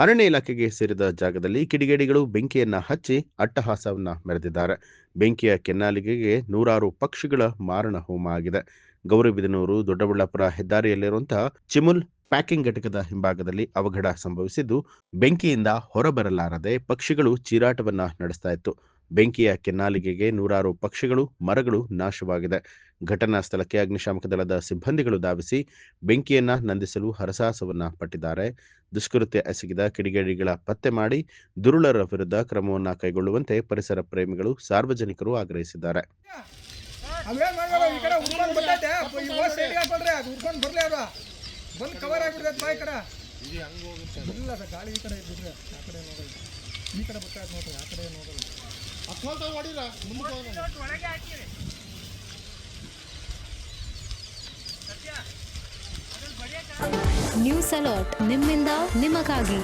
ಅರಣ್ಯ ಇಲಾಖೆಗೆ ಸೇರಿದ ಜಾಗದಲ್ಲಿ ಕಿಡಿಗೇಡಿಗಳು ಬೆಂಕಿಯನ್ನ ಹಚ್ಚಿ ಅಟ್ಟಹಾಸವನ್ನ ಮೆರೆದಿದ್ದಾರೆ. ಬೆಂಕಿಯ ಕೆನ್ನಾಲಿಗೆಗೆ ನೂರಾರು ಪಕ್ಷಿಗಳ ಮಾರಣ ಹೋಮ ಆಗಿದೆ. ಗೌರಿಬಿದನೂರು ದೊಡ್ಡಬಳ್ಳಾಪುರ ಹೆದ್ದಾರಿಯಲ್ಲಿರುವಂತಹ ಚಿಮುಲ್ ಪ್ಯಾಕಿಂಗ್ ಘಟಕದ ಹಿಂಭಾಗದಲ್ಲಿ ಅವಘಡ ಸಂಭವಿಸಿದ್ದು, ಬೆಂಕಿಯಿಂದ ಹೊರಬರಲಾರದೆ ಪಕ್ಷಿಗಳು ಚೀರಾಟವನ್ನ ನಡೆಸ್ತಾ ಇತ್ತು. ಬೆಂಕಿಯ ಕೆನ್ನಾಲಿಗೆಗೆ ನೂರಾರು ಪಕ್ಷಿಗಳು, ಮರಗಳು ನಾಶವಾಗಿದೆ. ಘಟನಾ ಸ್ಥಳಕ್ಕೆ ಅಗ್ನಿಶಾಮಕ ದಳದ ಸಿಬ್ಬಂದಿಗಳು ಧಾವಿಸಿ ಬೆಂಕಿಯನ್ನ ನಂದಿಸಲು ಹರಸಾಹಸವನ್ನ ಪಟ್ಟಿದ್ದಾರೆ. ದುಷ್ಕೃತ್ಯ ಎಸಗಿದ ಕಿಡಿಗೇಡಿಗಳ ಪತ್ತೆ ಮಾಡಿ ದುರುಳರ ವಿರುದ್ಧ ಕ್ರಮವನ್ನ ಕೈಗೊಳ್ಳುವಂತೆ ಪರಿಸರ ಪ್ರೇಮಿಗಳು, ಸಾರ್ವಜನಿಕರು ಆಗ್ರಹಿಸಿದ್ದಾರೆ. ನ್ಯೂಸ್ ಅಲರ್ಟ್ ನಿಮ್ಮಿಂದ ನಿಮಗಾಗಿ.